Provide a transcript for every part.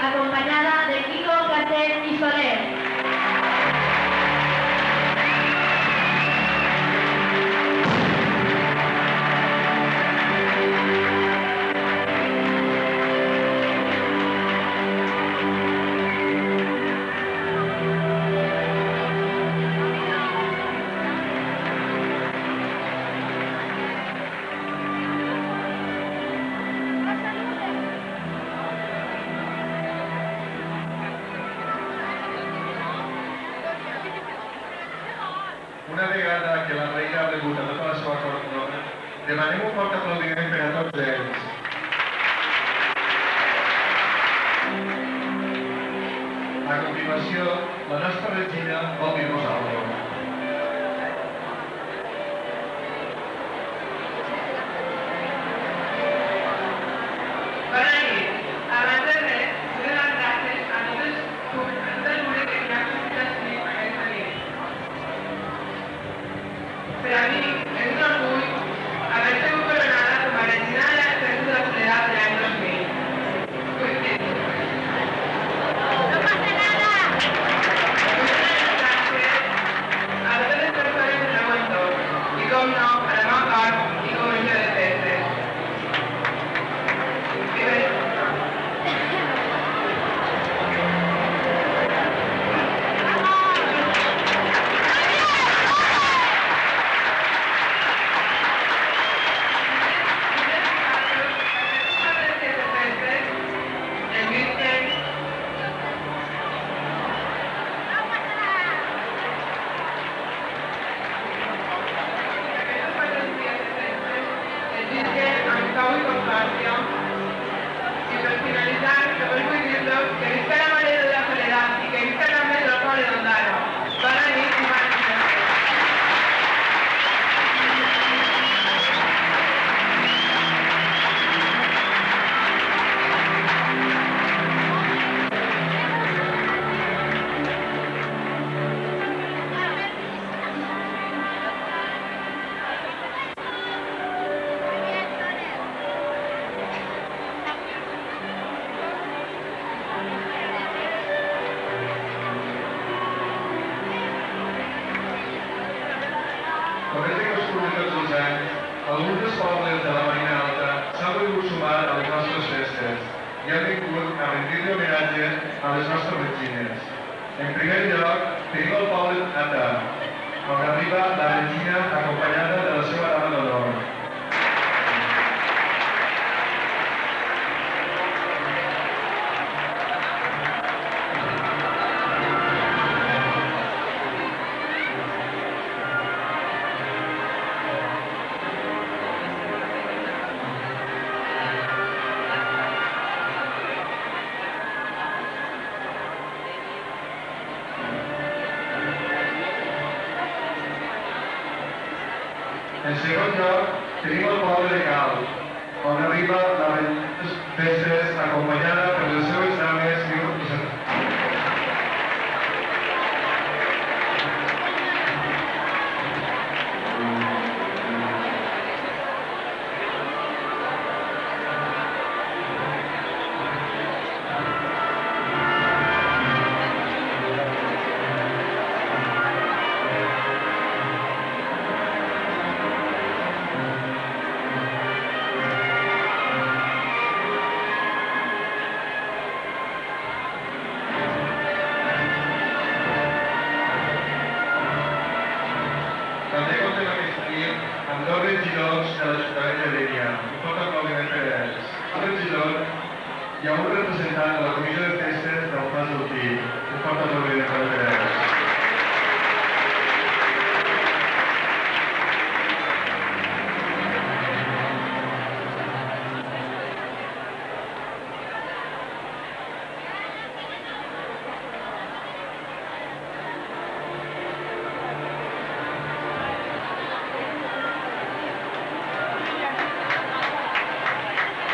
acompanyada de Quico, Cacet i Soler. Una vegada que la reina ha rebut a tota la seva cort, demanem un fort aplaudiment per a tots ells. A continuació, la nostra regina vol dir-nos alguna cosa. Bona nit. Abans de res, vull donar gràcies a tots els públics del món que m'ha assistit aquesta nit. Per a mi és un orgull haver sigut coronada com a regina de l'Exèrcit de la Soledat de l'any 2000. No passa nada! Vull donar gràcies a totes les persones del meu entorn i, com no, a la meva part i comunitat de festes. Y para finalizar, también vull dir-los que visca la Mare de la Soledat i que visca també el poble d'Ondara. Bona nit i bona nit. Com és de costum de tots els anys, alguns dels pobles de la Marina Alta s'han volgut sumar a les nostres festes i han vingut a rendir-li homenatge a les nostres regines. En primer lloc, tenim el poble d'Ata, on arriba la regina acompanyada de la seva dama d'honor. En segon lloc, tenim el poble de Cal, on arriba la regina de les festes acompanyada per les seves dames i representants. També comptem aquest nit amb dos regidors de l'Ajuntament de Dénia. Un fort aplaudiment per a ells. Al regidor hi ha un representant de la Comissió de Festes del Pas del Pi. Un fort aplaudiment per a ells.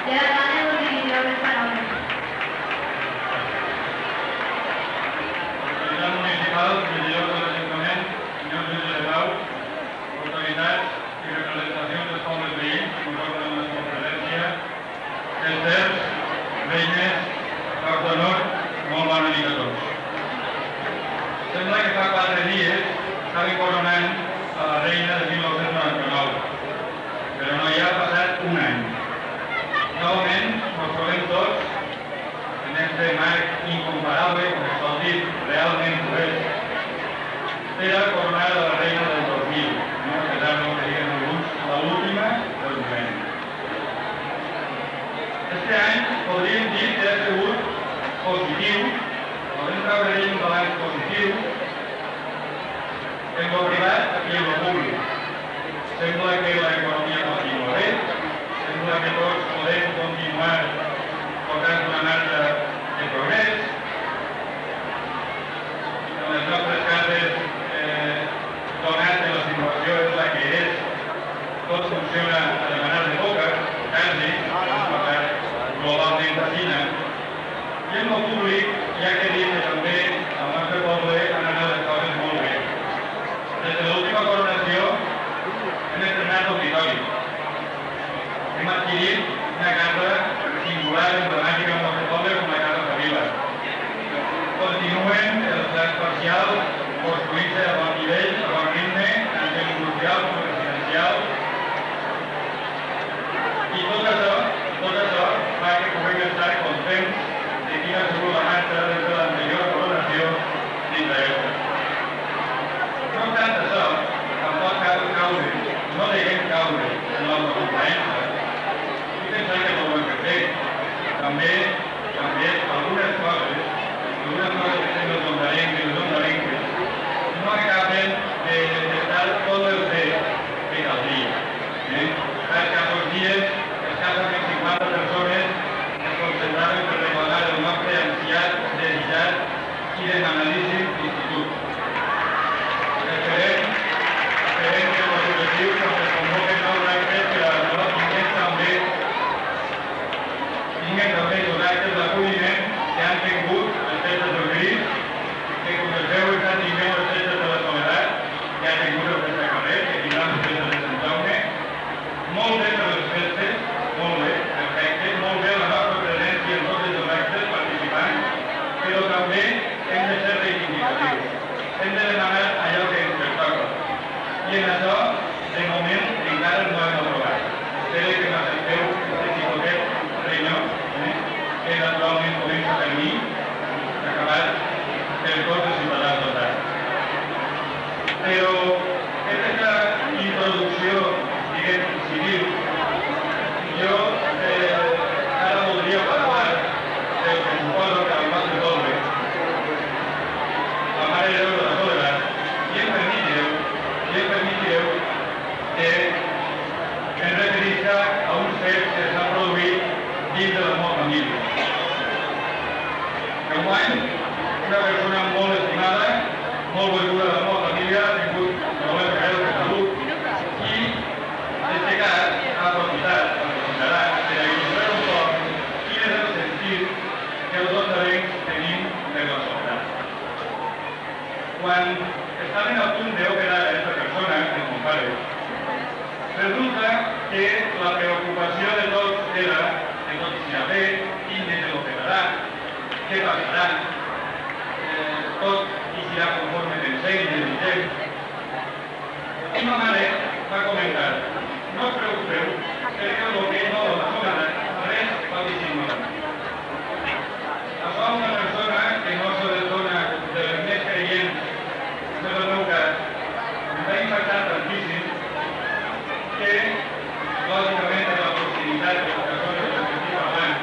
I ara l'Anna us dirigirà unes paraules. Autoritat municipal, regidors de l'Ajuntament, senyors de Gelepau, autoritats i representacions dels pobles veïns, conforme amb la nostra presència, esters, veïnes, caps d'honor, de marc incomparable, com es pot dir, realment ho és, era coronar la reina del 2000, no? A pesar del que diguen alguns, l'última del moment. Este any podríem dir que ha sigut positiu, podem treure un balanç positiu en lo privat i en lo públic. Sembla que l'economia continua bé, sembla que tots podem continuar tocant una marxa de progrés. En les nostres cases, donat que la situació és la que és, tot funciona a demanar de boca, quasi, podem parlar globalment de Xina. I en el públic, ja que dir que també al nostre poble han anat les coses molt bé. Des de l'última coronació hem estrenat l'auditori. Hem adquirit una casa singular, emblemàtica al nostre poble, com la Casa Favila. Continuen els plans parcials construint-se a bon nivell, a bon ritme, tant en industrial com residencial. I tot això fa que puguem estar contents de quina ha sigut la marxa des de l'anterior coronació fins a aquesta. No obstant això, tampoc cal caure, no deixem caure en l'autocomplaença i pensar que no ho hem fet bé. També algunes coses que sempre els ondarenques, no acaben d'estar tot el bé que caldria. Fa escassos dies, escassament 50 persones es concentraven per reclamar el nostre ansiat, desitjat i demanadíssim institut. Esperem que els objectius, quan es convoquen nous actes, que la nova tinguen també els actes d'acolliment que han tingut les festes del Gris, que com es veu estan tinguent les festes de la Soledat, que ha tingut el festa carrer, que tindran les festes de Sant Jaume. Molt bé per les festes, molt bé, perfecte, molt bé la nostra presència en tots els actes participants, però també hem de ser reivindicatius. Hem de demanar allò que ens pertoca. I en això, de moment, encara no hem aprovat. Espero que m'accepteu aquest xicotet reunió, que naturalment comença per mi, acabat per tots els ciutadans dotats. Però aquesta introducció, diguem, civil, jo ara voldria parlar del que suposo que al nostre poble, la Mare de Déu de la Soledat, i em permetireu que em referisca a uns fets que s'han produït dins de la meva família. Enguany, una persona molt estimada, molt volguda de la meva família, ha tingut problemes greus de salut i, en aquest cas, ha aprofitarà per il·lustrar un poc quin és el sentit que els ondarencs tenim per la Soledat. Quan estaven a punt d'operar a aquesta persona, el meu pare, resulta que la preocupació de tots era que tot s'hi bé, quin dia se l'operarà, què passarà, tot i serà conforme pensem i desitgem. I ma mare va comentar, no us preocupeu, perquè el que no la Soledat res va dissimular. Això una persona que no se les dona de les més creients, en el meu cas, em va impactar tantíssim que, lògicament, en la proximitat de les persones de les que estic parlant,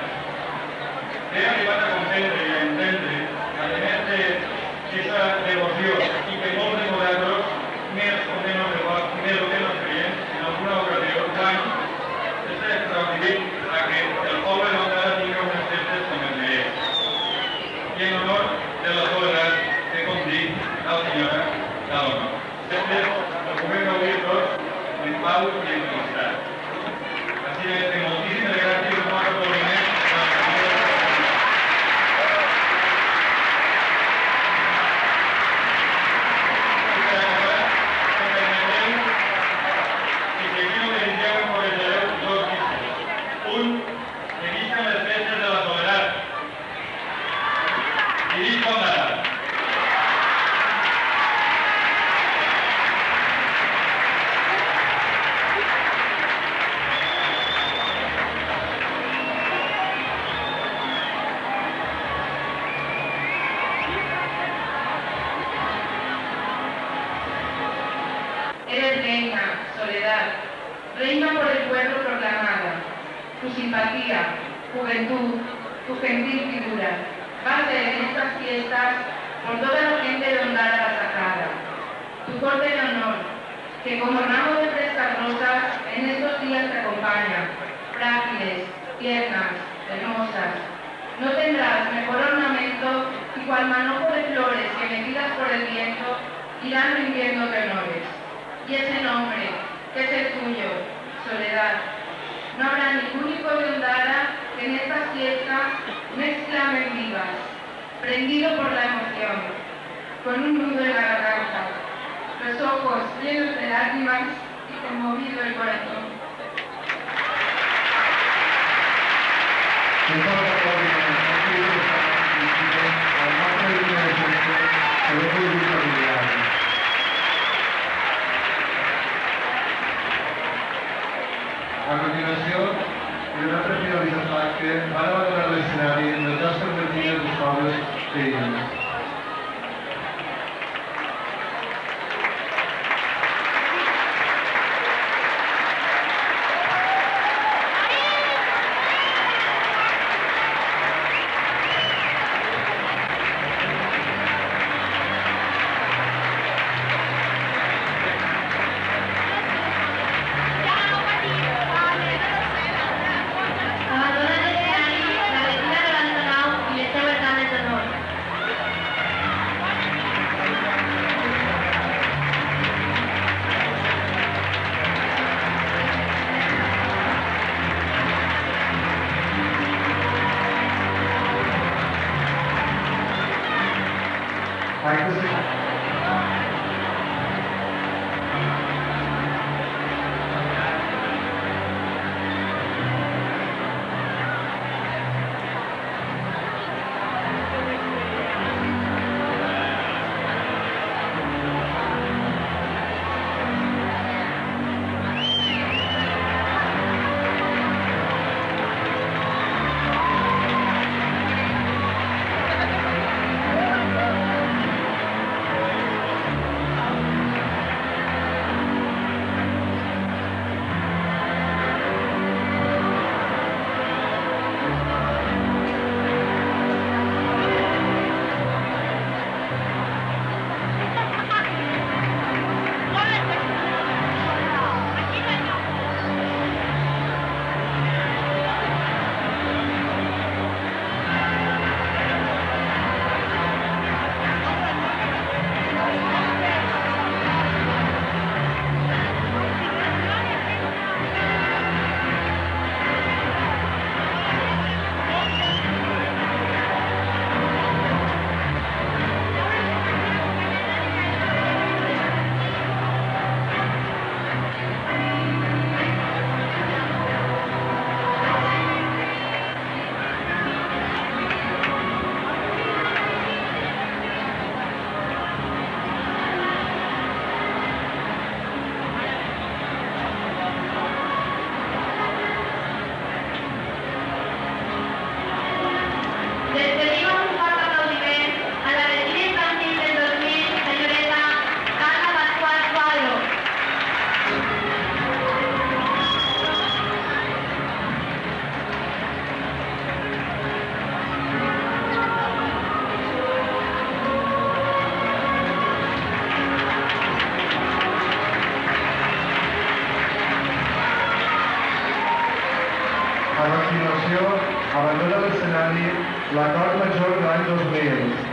he arribat a comprendre i a entendre, a més d'aquesta devoció i que molts de nosaltres, més o menys creiem, en alguna ocasió, quan aquesta reina por el pueblo proclamada. Tu simpatía, juventud, tu gentil figura, va a ser en estas fiestas por toda la gente de Ondara la sacada. Tu corte de honor, que como ramo de frescas rosas en estos días te acompaña, frágiles, tiernas, hermosas. No tendrás mejor ornamento y cual manojo de flores que metidas por el viento irán rindiéndote honores. Y ese nombre, que es el tuyo, Soledad. No habrá ningún hijo de Ondara que en estas fiestas no exclame vivas, prendido por la emoción, con un nudo en la garganta, los ojos llenos de lágrimas y conmovido el corazón. A continuació, hi haurà tres finalistes d'acte, van abandonar l'escenari en les nostres vertines dels pobles veïns. Abandona l'escenari la vecina de l'Antonau i les seues dames d'honor. Acte seguit. A continuació, abandona l'escenari l'acord major de l'any 2000.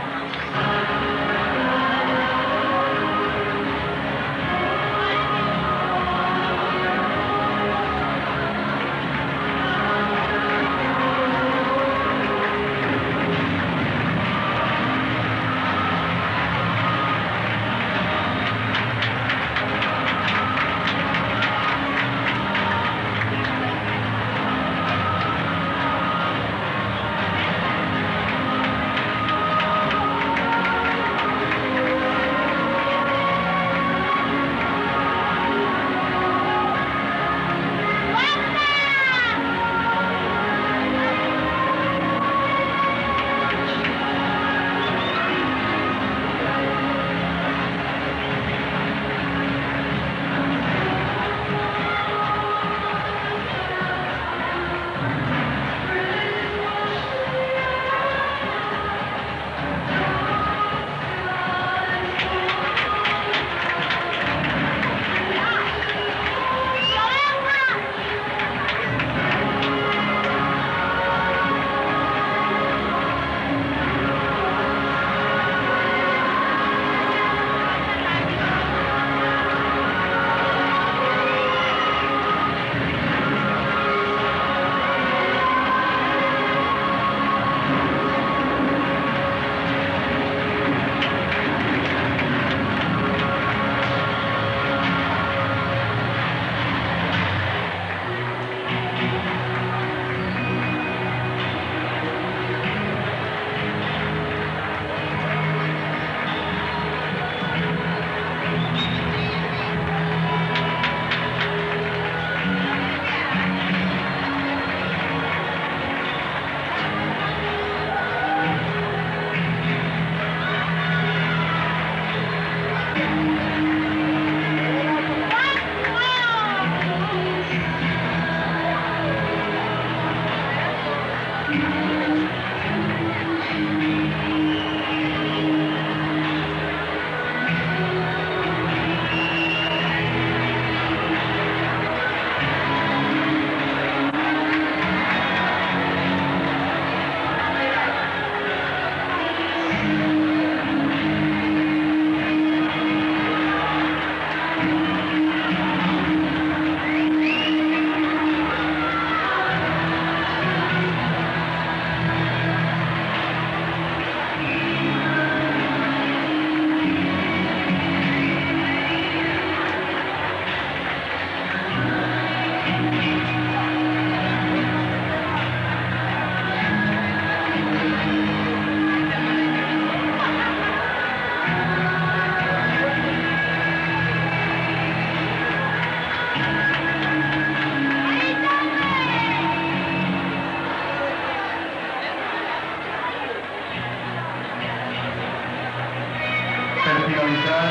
Per finalitzar,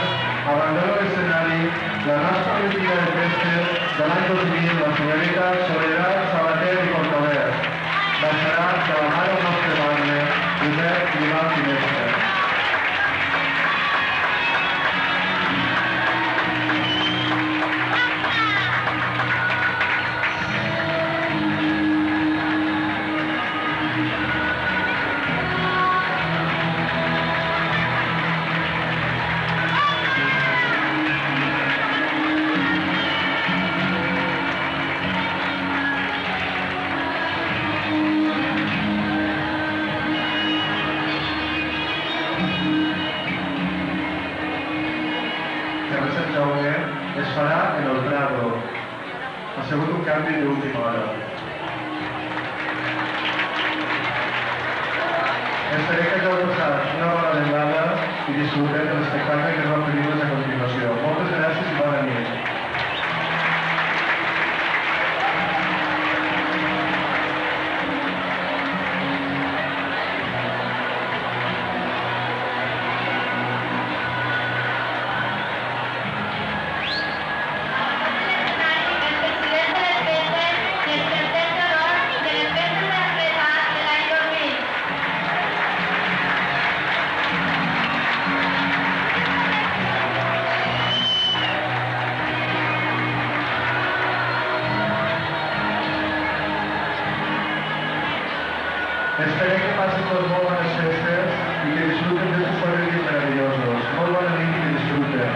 abandona l'escenari la nostra política de festes de l'any 2000, la senyoreta Soledad Sabater i Portobé. Baixarà de la mà del nostre barri, Josep Vidal Finestra. Per Sant Jaume es farà en el Prado. Ha sigut un canvi d'última hora. Esperem que hagueu passat una bona vegada i disfruteu de l'espectacle que es va oferir a continuació. Moltes gràcies i bona nit. Espero que pasen tots molt bones festes i que disfruten d'estos 4 dies meravellosos. Molt bona nit i que disfruten.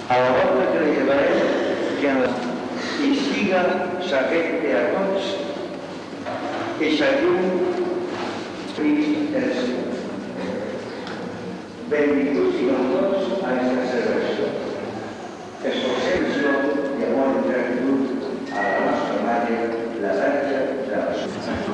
a la volta que li llevarem que i siga s'afecte a tots i s'ajum Crist el Senyor. Benvinguts siguin tots a aquesta celebració. Esforcem-nos de amor i gratitud a la nostra Mare, la Verge de la Assumpció.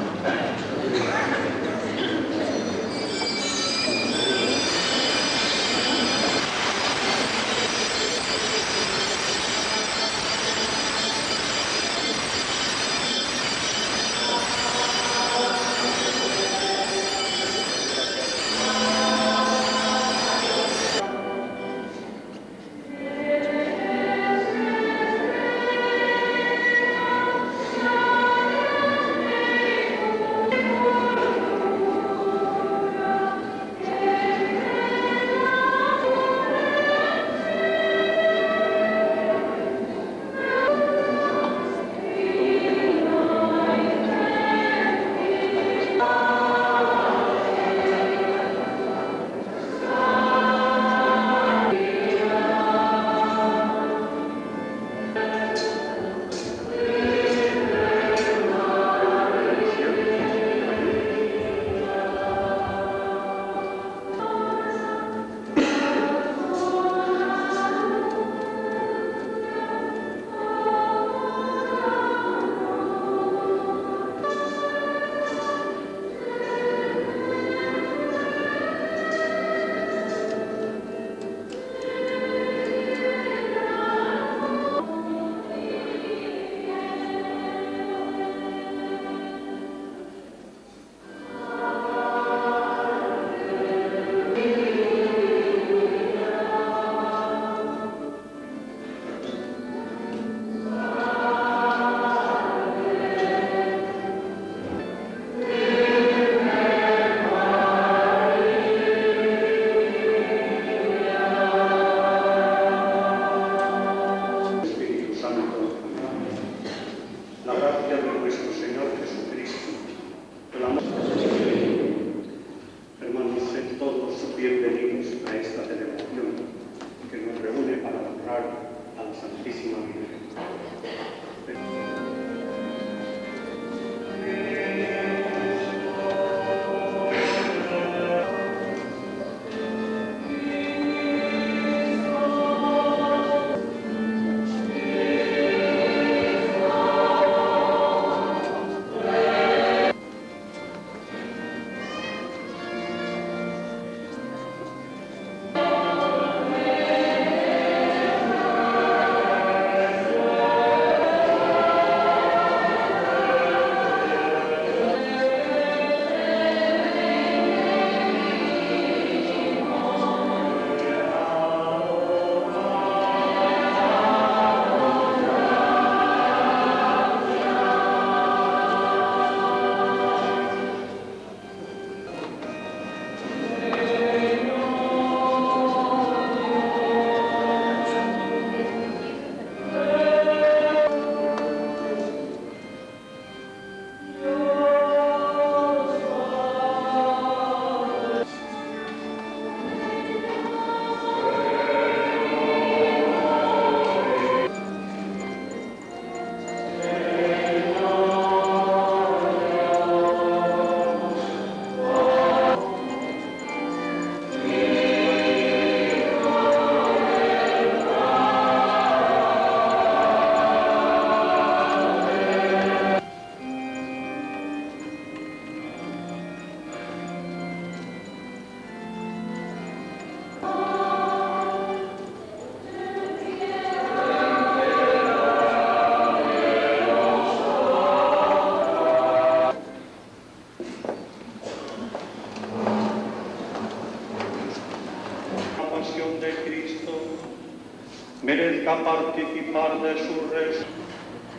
merezca participar de su resto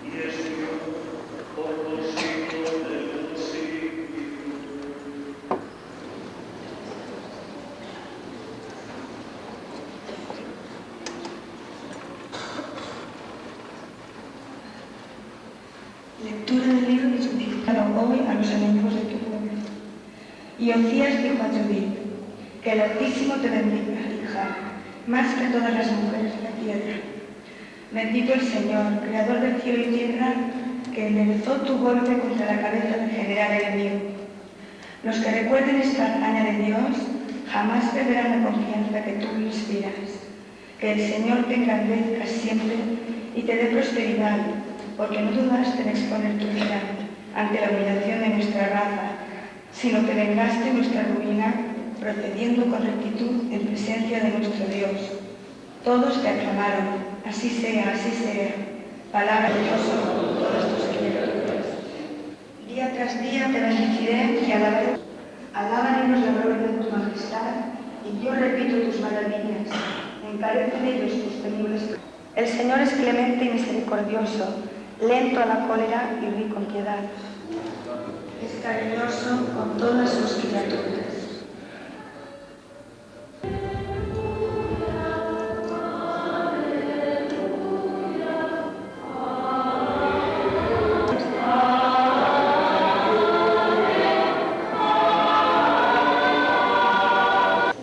y es Dios por los siglos del siglo. Lectura del libro que significado hoy a los enemigos de tu pueblo. Y Oncías dijo a Judith, que el Altísimo te bendiga, hija. más que todas las mujeres de la tierra. Bendito el Señor, creador del cielo y tierra, que enderezó tu golpe contra la cabeza del general enemigo. Los que recuerden esta hazaña de Dios jamás perderán la confianza que tú inspiras. Que el Señor te engrandezca siempre y te dé prosperidad, porque no dudaste en exponer tu vida ante la humillación de nuestra raza, sino que vengaste nuestra ruina procediendo con rectitud en presencia de nuestro Dios. Todos te aclamaron, así sea, palabra de Dios con todas tus criaturas. Día tras día te bendeciré y alabaré. Alábanos la gloria de tu majestad, y yo repito tus maravillas. Encarece de ellos tus temibles. El Señor es clemente y misericordioso, lento a la cólera y rico en piedad. Es cariñoso con todas sus criaturas.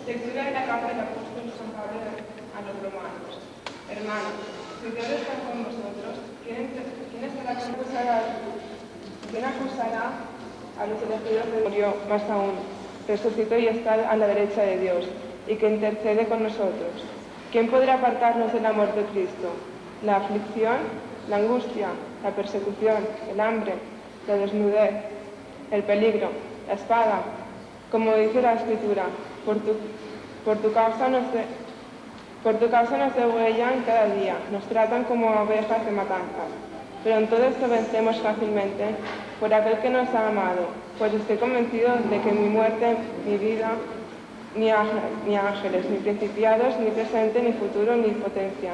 Lectura de la carta del apóstol San Pablo a los romanos. Hermanos, si Dios está con vosotros, ¿quién acusará a los elegidos de Dios? Más aún, resucitó y está a la derecha de Dios, y que intercede con nosotros. ¿Quién podrá apartarnos del amor de Cristo? ¿La aflicción, la angustia, la persecución, el hambre, la desnudez, el peligro, la espada? Como dice la Escritura, por tu causa nos degüellan cada día, nos tratan como ovejas de matanza. Pero en todo esto vencemos fácilmente por aquel que nos ha amado, pues estoy convencido de que ni muerte, ni vida, ni ángeles, ni principados, ni presente, ni futuro, ni potencia,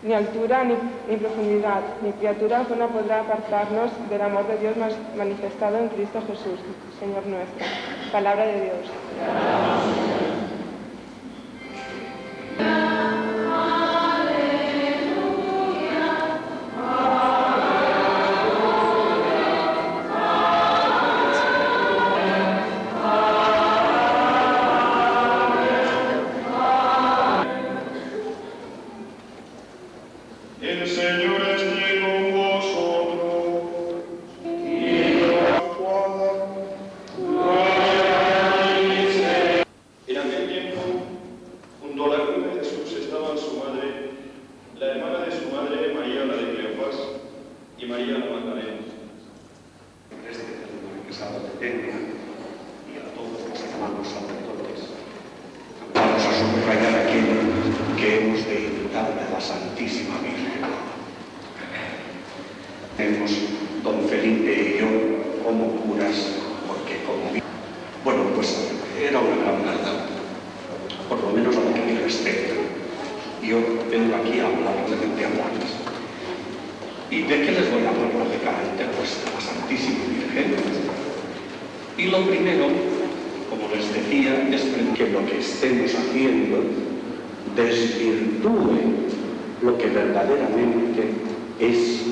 ni altura, ni profundidad, ni criatura alguna podrá apartarnos del amor de Dios manifestado en Cristo Jesús, Señor nuestro. Palabra de Dios. El Señor esté con vosotros. En aquel tiempo, junto a la cruz de Jesús estaban su madre, la hermana de su madre, María la de Cleofás, y María la Magdalena. Que se detenga, y a todos los hermanos sacerdotes. Vamos a subrayar aquello que hemos de imitar de la Santísima Virgen. Tenemos don Felipe y yo como curas, porque bueno, pues era una gran verdad, por lo menos a lo que me respecta. Yo vengo aquí a hablarles de hablarles. ¿Y de qué les voy a hablar lógicamente? Pues de la Santísima Virgen. Y lo primero, como les decía, es que lo que estemos haciendo desvirtúe lo que verdaderamente es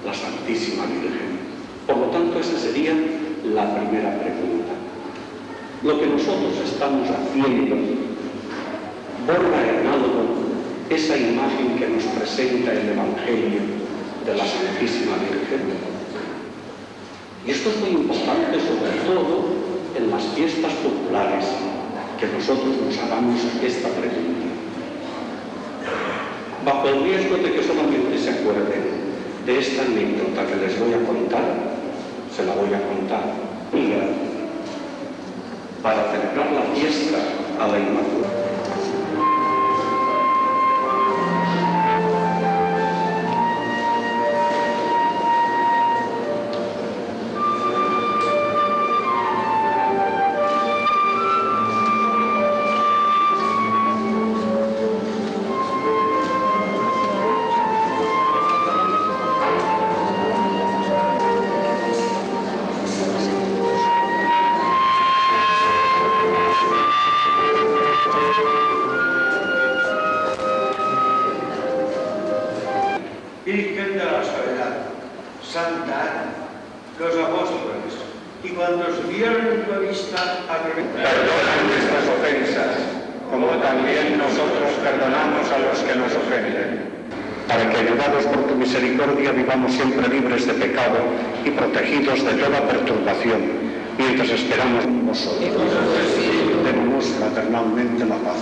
la Santísima Virgen. Por lo tanto, esa sería la primera pregunta. Lo que nosotros estamos haciendo borra en algo esa imagen que nos presenta el Evangelio de la Santísima Virgen. Y esto es muy importante, sobre todo en las fiestas populares, que nosotros nos hagamos esta pregunta. Bajo el riesgo de que solamente se acuerden de esta anécdota que les voy a contar, se la voy a contar. Para celebrar la fiesta a la Inmaculada. Virgen de la Soledad, Santa Ana, los apóstoles, y cuando subieron tu vista a Perdona nuestras ofensas, como también nosotros perdonamos que, ayudados por tu misericordia, vivamos siempre libres de pecado y protegidos de toda perturbación, mientras esperamos en vosotros. Démonos fraternalmente la paz.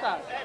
cosas.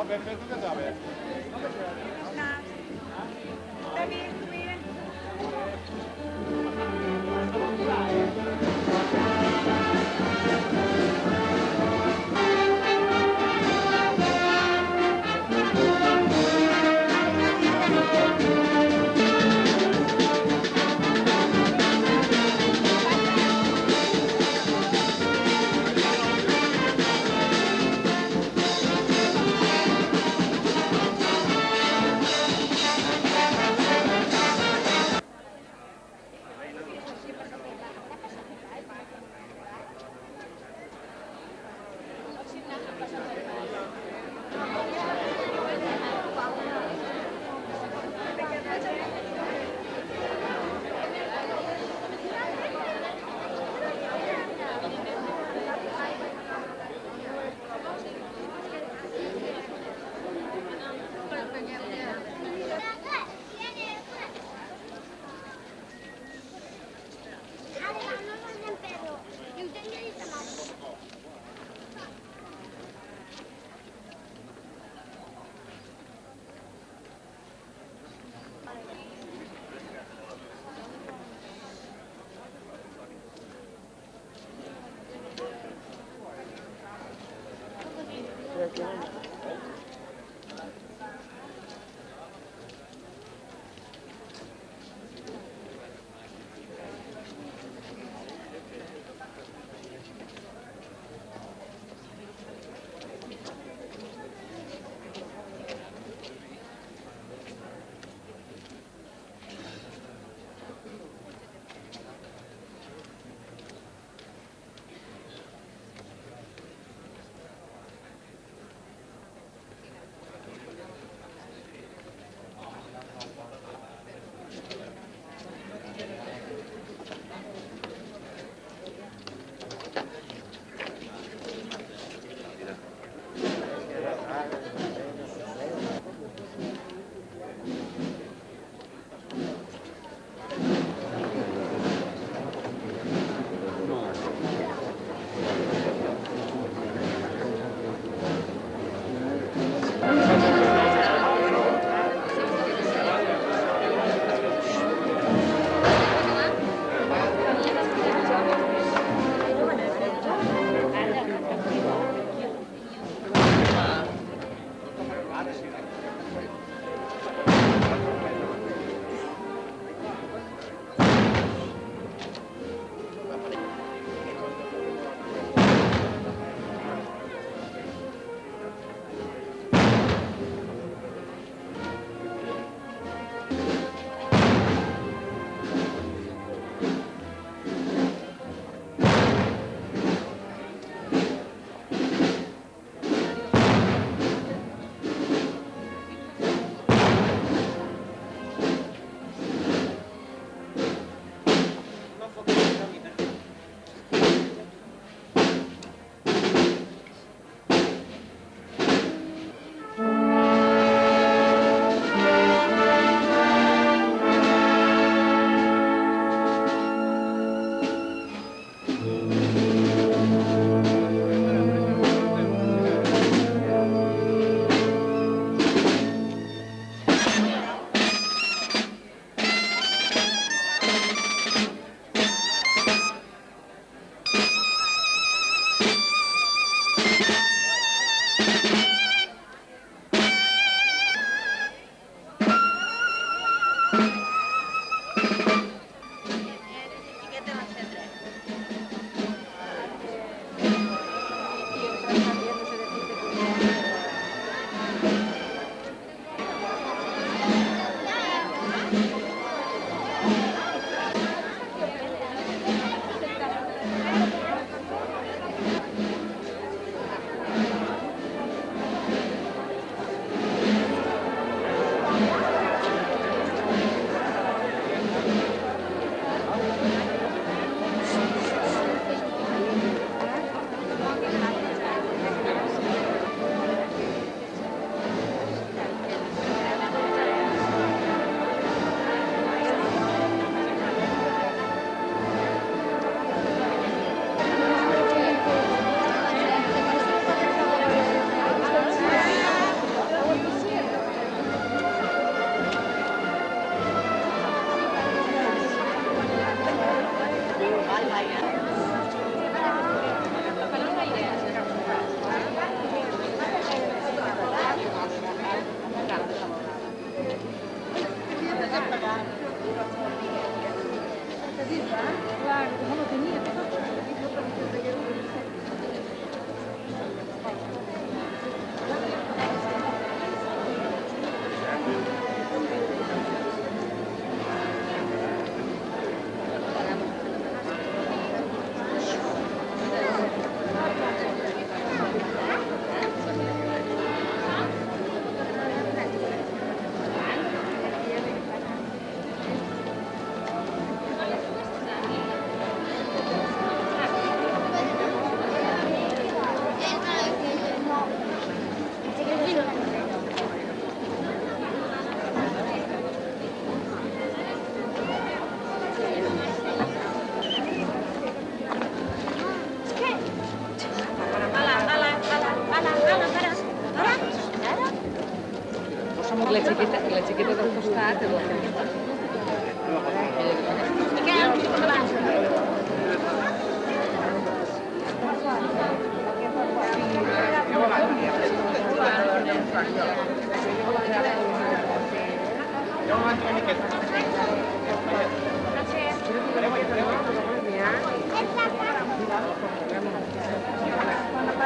Pepe, ¿tú qué sabes? I la xiqueta del costat és la que...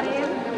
Gracias.